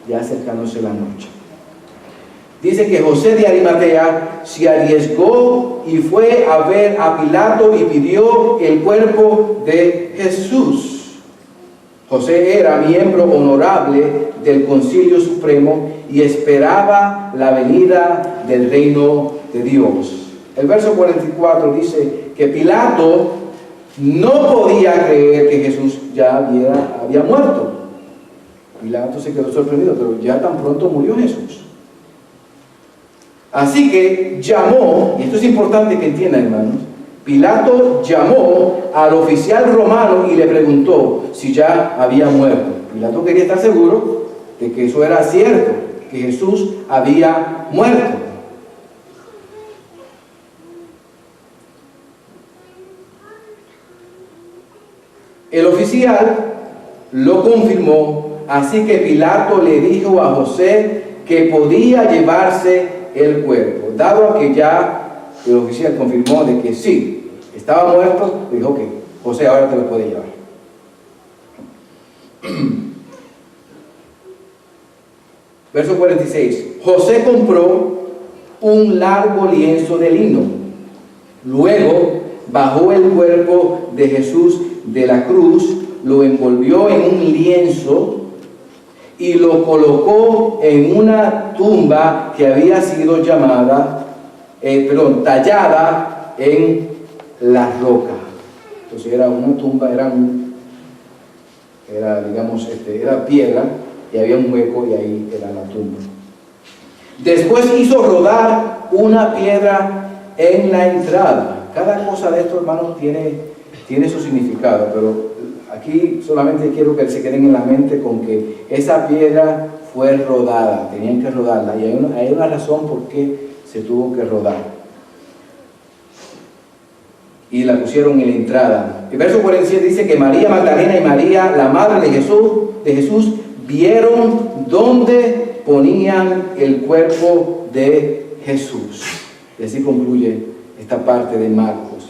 ya acercándose la noche. Dice que José de Arimatea se arriesgó y fue a ver a Pilato y pidió el cuerpo de Jesús. José era miembro honorable del Concilio Supremo y esperaba la venida del reino de Dios. El verso 44 dice que Pilato no podía creer que Jesús ya había muerto. Pilato se quedó sorprendido, pero ya tan pronto murió Jesús. Así que llamó, y esto es importante que entiendan, hermanos, Pilato llamó al oficial romano y le preguntó si ya había muerto. Pilato quería estar seguro de que eso era cierto, que Jesús había muerto. El oficial lo confirmó, así que Pilato le dijo a José que podía llevarse el cuerpo. Dado a que ya el oficial confirmó de que sí, estaba muerto, dijo que José ahora te lo puede llevar. Verso 46. José compró un largo lienzo de lino. Luego bajó el cuerpo de Jesús de la cruz, lo envolvió en un lienzo y lo colocó en una tumba que había sido tallada en la roca. Entonces era una tumba, era piedra y había un hueco y ahí era la tumba. Después hizo rodar una piedra en la entrada. Cada cosa de esto, hermanos, tiene su significado, pero aquí solamente quiero que se queden en la mente con que esa piedra fue rodada, tenían que rodarla, y hay una razón por qué se tuvo que rodar. Y la pusieron en la entrada. El verso 47 dice que María Magdalena y María, la madre de Jesús, vieron dónde ponían el cuerpo de Jesús. Y así concluye esta parte de Marcos.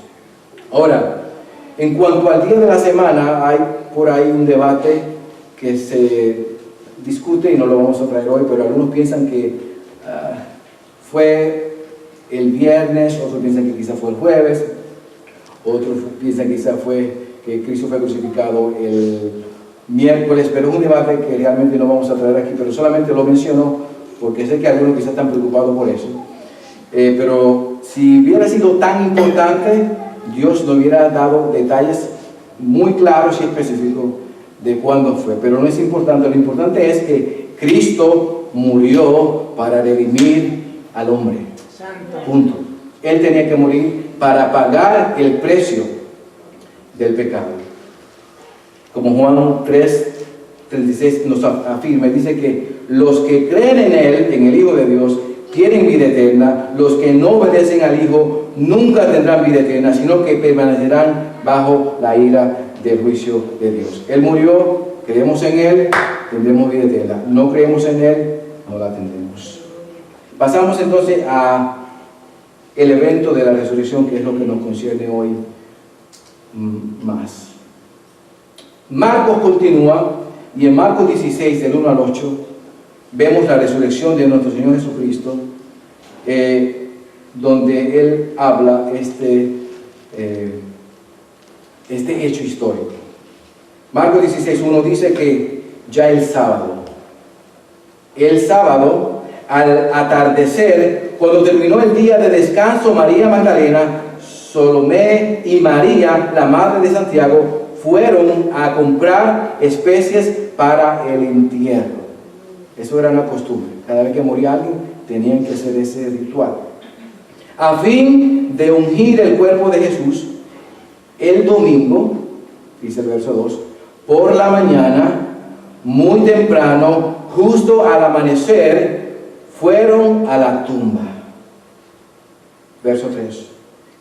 Ahora, en cuanto al día de la semana, hay por ahí un debate que se discute y no lo vamos a traer hoy, pero algunos piensan que fue el viernes, otros piensan que quizá fue el jueves, otros piensan que quizá fue que Cristo fue crucificado el miércoles, pero es un debate que realmente no vamos a traer aquí, pero solamente lo menciono porque sé que algunos quizás están preocupados por eso. Pero si hubiera sido tan importante, Dios nos hubiera dado detalles muy claros y específicos de cuándo fue, pero no es importante. Lo importante es que Cristo murió para redimir al hombre. Punto. Él tenía que morir para pagar el precio del pecado. Como Juan 3:36 nos afirma, dice que los que creen en Él, en el Hijo de Dios, tienen vida eterna. Los que no obedecen al Hijo nunca tendrán vida eterna, sino que permanecerán bajo la ira del juicio de Dios. Él murió, creemos en Él, tendremos vida eterna. No creemos en Él, no la tendremos. Pasamos entonces a el evento de la resurrección, que es lo que nos concierne hoy más. Marcos continúa, y en Marcos 16, del 1 al 8, vemos la resurrección de nuestro Señor Jesucristo, donde Él habla este hecho histórico. Marcos 16:1 dice que ya el sábado, al atardecer, cuando terminó el día de descanso, María Magdalena, Salomé y María, la madre de Santiago, fueron a comprar especies para el entierro. Eso era una costumbre. Cada vez que moría alguien, tenían que hacer ese ritual. A fin de ungir el cuerpo de Jesús, el domingo, dice el verso 2, por la mañana, muy temprano, justo al amanecer, fueron a la tumba. Verso 3.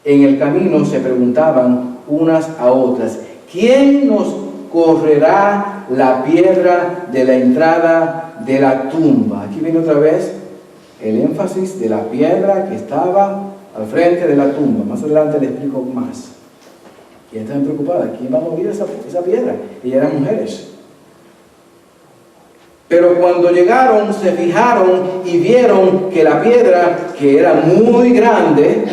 En el camino se preguntaban unas a otras, ¿quién nos correrá la piedra de la entrada de la tumba? Aquí viene otra vez el énfasis de la piedra que estaba al frente de la tumba. Más adelante les explico más. Y estaban preocupadas, ¿quién va a mover esa piedra? Ellas eran mujeres. Pero cuando llegaron, se fijaron y vieron que la piedra, que era muy grande,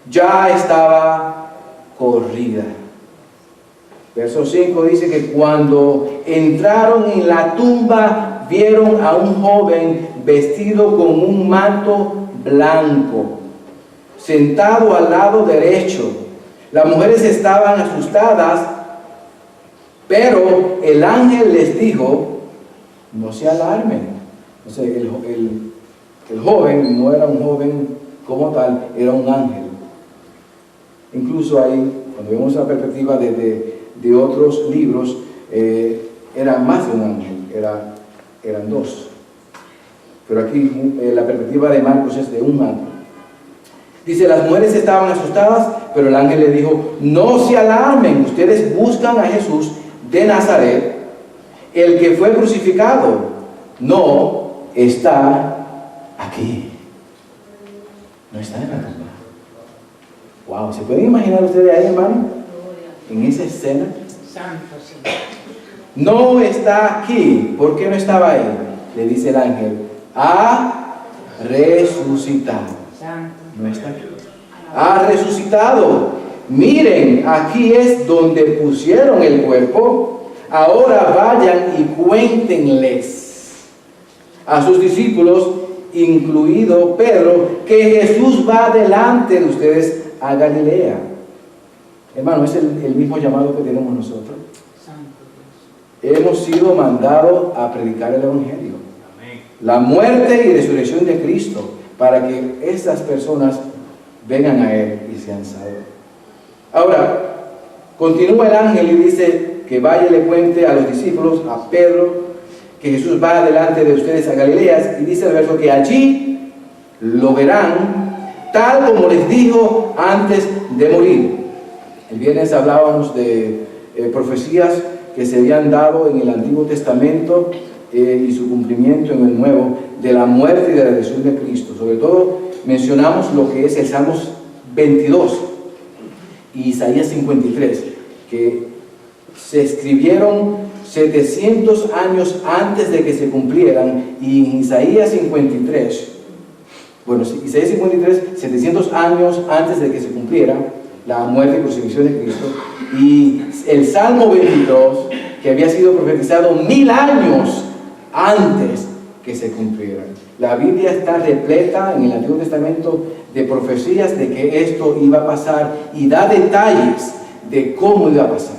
ya estaba corrida. Verso 5 dice que cuando entraron en la tumba, vieron a un joven vestido con un manto blanco, sentado al lado derecho. Las mujeres estaban asustadas, pero el ángel les dijo: no se alarmen. O sea, el joven no era un joven como tal, era un ángel. Incluso ahí, cuando vemos la perspectiva de otros libros, era más de un ángel, eran dos. Pero aquí la perspectiva de Marcos es de un ángel. Dice, las mujeres estaban asustadas, pero el ángel le dijo: no se alarmen, ustedes buscan a Jesús de Nazaret, el que fue crucificado. No está aquí. No está en la tumba. Wow, ¿se pueden imaginar ustedes ahí, hermano? En esa escena. Santo, sí. No está aquí. ¿Por qué no estaba ahí? Le dice el ángel: ha resucitado. Santo. No está aquí. Ha resucitado. Miren, aquí es donde pusieron el cuerpo. Ahora vayan y cuéntenles a sus discípulos, incluido Pedro, que Jesús va delante de ustedes a Galilea. Hermano, es el mismo llamado que tenemos nosotros. Hemos sido mandados a predicar el Evangelio. Amén. La muerte y resurrección de Cristo, para que esas personas vengan a Él y sean salvos. Ahora, continúa el ángel y dice que vaya y le cuente a los discípulos, a Pedro, que Jesús va delante de ustedes a Galilea, y dice el verso que allí lo verán, tal como les dijo antes de morir. El viernes hablábamos de profecías que se habían dado en el Antiguo Testamento y su cumplimiento en el Nuevo, de la muerte y de la resurrección de Cristo. Sobre todo mencionamos lo que es el Salmos 22 y Isaías 53, que se escribieron 700 años antes de que se cumplieran, y en Isaías 53, Isaías 53, 700 años antes de que se cumpliera la muerte y crucifixión de Cristo, y el Salmo 22, que había sido profetizado 1000 años antes que se cumplieran. La Biblia está repleta en el Antiguo Testamento de profecías de que esto iba a pasar, y da detalles de cómo iba a pasar.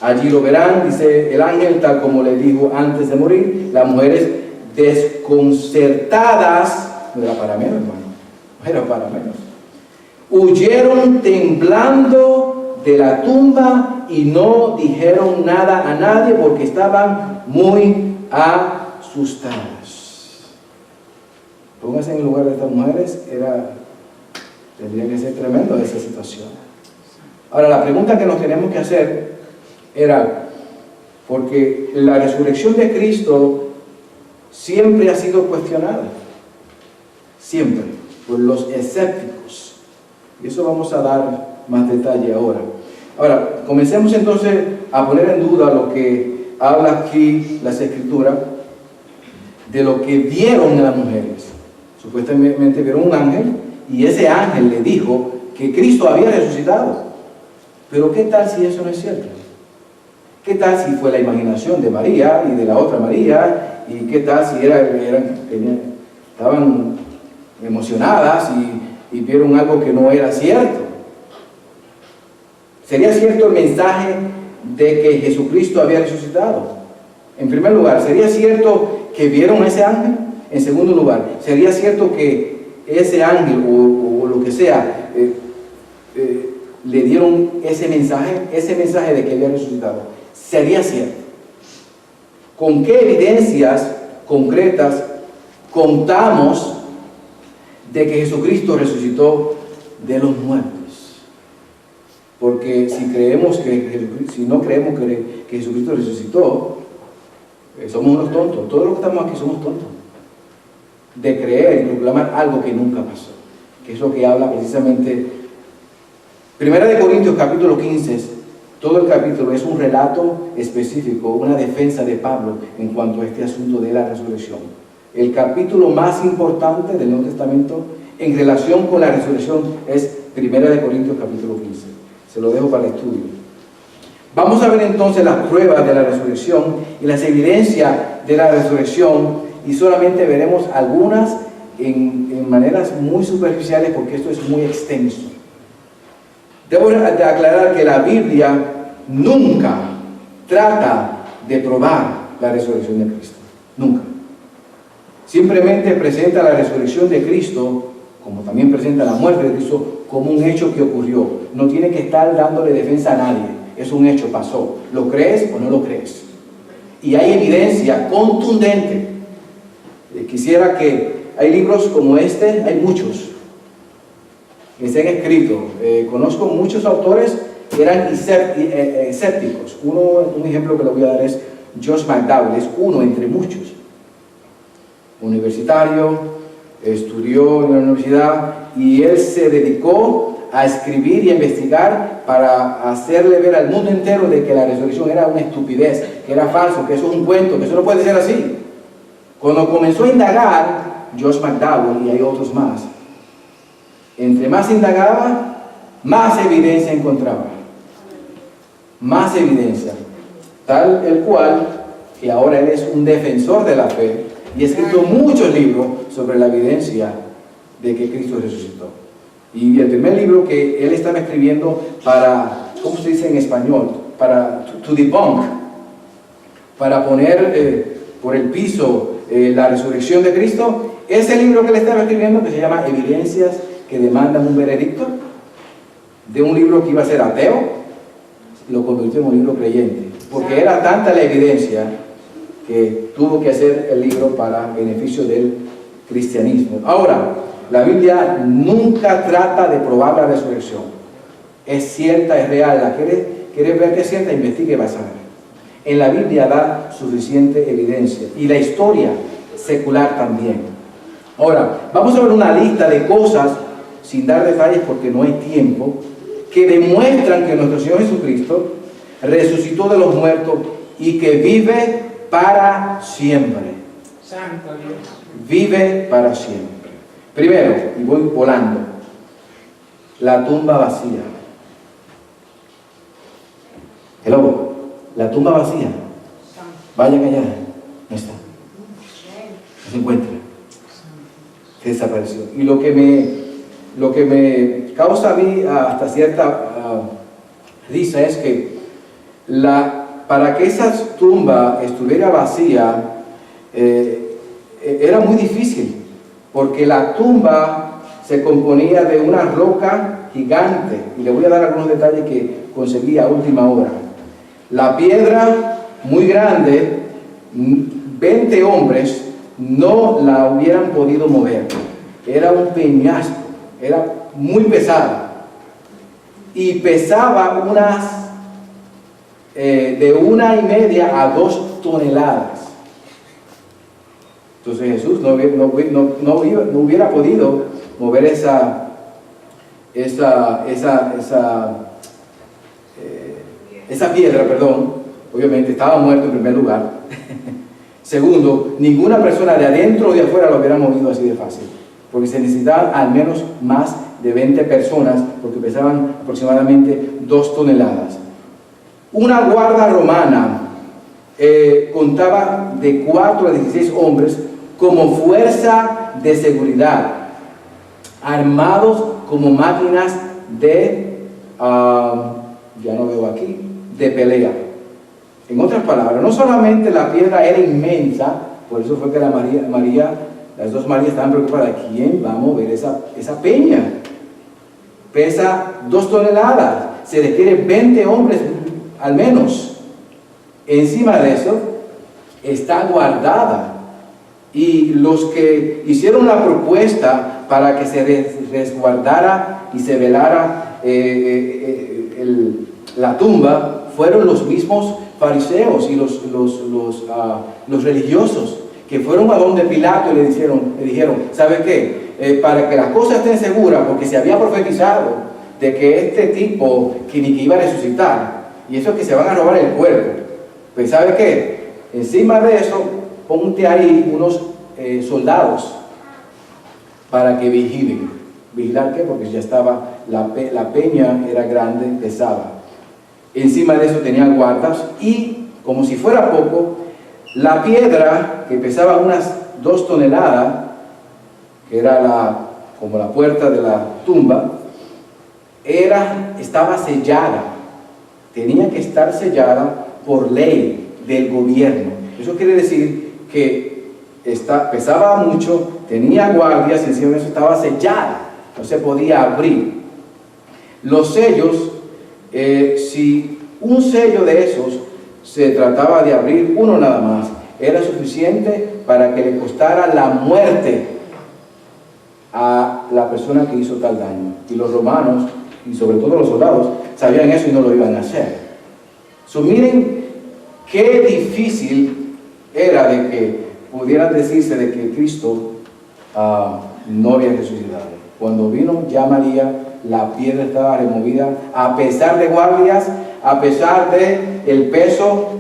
Allí lo verán, dice el ángel, tal como le dijo antes de morir. Las mujeres desconcertadas, no era para menos, hermano, no era para menos, huyeron temblando de la tumba y no dijeron nada a nadie porque estaban muy asustadas. Pónganse en el lugar de estas mujeres, tendría que ser tremendo esa situación. Ahora, la pregunta que nos tenemos que hacer era, porque la resurrección de Cristo siempre ha sido cuestionada, siempre, por los escépticos, y eso vamos a dar más detalle ahora. Ahora, comencemos entonces a poner en duda lo que habla aquí las Escrituras de lo que vieron las mujeres. Supuestamente vieron un ángel, y ese ángel le dijo que Cristo había resucitado. Pero ¿qué tal si eso no es cierto? ¿Qué tal si fue la imaginación de María y de la otra María? ¿Y qué tal si estaban emocionadas y vieron algo que no era cierto? ¿Sería cierto el mensaje de que Jesucristo había resucitado? En primer lugar, ¿sería cierto que vieron a ese ángel? En segundo lugar, ¿sería cierto que ese ángel o lo que sea le dieron ese mensaje de que había resucitado? ¿Sería cierto? ¿Con qué evidencias concretas contamos de que Jesucristo resucitó de los muertos? Porque si no creemos que Jesucristo resucitó, somos unos tontos. Todos los que estamos aquí somos tontos de creer y proclamar algo que nunca pasó, que es lo que habla precisamente 1 Corintios capítulo 15, Todo el capítulo es un relato específico, una defensa de Pablo en cuanto a este asunto de la resurrección. El capítulo más importante del Nuevo Testamento en relación con la resurrección es 1 Corintios capítulo 15. Se lo dejo para el estudio. Vamos a ver entonces las pruebas de la resurrección y las evidencias de la resurrección, y solamente veremos algunas en maneras muy superficiales porque esto es muy extenso. Debo aclarar que la Biblia nunca trata de probar la resurrección de Cristo. Nunca. Simplemente presenta la resurrección de Cristo, como también presenta la muerte de Cristo, como un hecho que ocurrió. No tiene que estar dándole defensa a nadie. Es un hecho, pasó. ¿Lo crees o no lo crees? Y hay evidencia contundente. Quisiera que... Hay libros como este, hay muchos que se han escrito. Conozco muchos autores que eran escépticos. Un ejemplo que le voy a dar es Josh McDowell, es uno entre muchos. Universitario, estudió en la universidad y él se dedicó a escribir y a investigar para hacerle ver al mundo entero de que la resurrección era una estupidez, que era falso, que eso es un cuento, que eso no puede ser así. Cuando comenzó a indagar, Josh McDowell y hay otros más, entre más indagaba, más evidencia encontraba. Más evidencia. Tal el cual, que ahora él es un defensor de la fe y ha escrito muchos libros sobre la evidencia de que Cristo resucitó. Y el primer libro que él estaba escribiendo para, ¿cómo se dice en español? Para to debunk, para poner por el piso la resurrección de Cristo. Ese libro que él estaba escribiendo, que se llama Evidencias que demandan un veredicto, de un libro que iba a ser ateo, lo convirtió en un libro creyente, porque era tanta la evidencia que tuvo que hacer el libro para beneficio del cristianismo. Ahora, la Biblia nunca trata de probar la resurrección. Es cierta, es real. ¿La quieres ver que es cierta? Investigue y vas a ver. En la Biblia da suficiente evidencia, y la historia secular también. Ahora, vamos a ver una lista de cosas, sin dar detalles porque no hay tiempo, que demuestran que nuestro Señor Jesucristo resucitó de los muertos y que vive para siempre. Santo Dios. Vive para siempre. Primero, y voy volando, la tumba vacía. Hello, la tumba vacía. Vayan allá. No está. No se encuentra. Se desapareció. Y lo que me causa a mí hasta cierta risa es que para que esa tumba estuviera vacía era muy difícil, porque la tumba se componía de una roca gigante, y le voy a dar algunos detalles que conseguí a última hora. La piedra muy grande, 20 hombres no la hubieran podido mover. Era un peñasco, era muy pesada, y pesaba de 1,5 a 2 toneladas. Entonces Jesús no hubiera podido mover esa piedra, obviamente estaba muerto en primer lugar. Segundo, ninguna persona de adentro o de afuera lo hubiera movido así de fácil, porque se necesitaban al menos más de 20 personas, porque pesaban aproximadamente 2 toneladas. Una guarda romana contaba de 4 a 16 hombres como fuerza de seguridad, armados como máquinas de, ya no veo aquí, de pelea. En otras palabras, no solamente la piedra era inmensa, por eso fue que las dos Marías estaban preocupadas: ¿quién va a mover esa peña? Pesa 2 toneladas, se requiere 20 hombres al menos. Encima de eso, está guardada. Y los que hicieron la propuesta para que se resguardara y se velara la tumba fueron los mismos fariseos y los religiosos, que fueron a donde Pilato y le dijeron: ¿sabe qué? Para que las cosas estén seguras, porque se había profetizado de que este tipo que iba a resucitar, y eso es que se van a robar el cuerpo. Pues ¿sabe qué? Encima de eso, ponte ahí unos soldados para que vigilen. ¿Vigilar qué? Porque ya estaba, la peña era grande, pesaba. Encima de eso tenía guardas y, como si fuera poco, la piedra, que pesaba unas 2 toneladas, que era como la puerta de la tumba, estaba sellada. Tenía que estar sellada por ley del gobierno. Eso quiere decir que pesaba mucho, tenía guardias y encima de eso estaba sellada. No se podía abrir. Los sellos, si un sello de esos se trataba de abrir uno nada más, era suficiente para que le costara la muerte a la persona que hizo tal daño. Y los romanos, y sobre todo los soldados, sabían eso y no lo iban a hacer. Miren qué difícil era de que pudieran decirse de que Cristo no había resucitado. Cuando vino ya María, la piedra estaba removida, a pesar de guardias, a pesar de el peso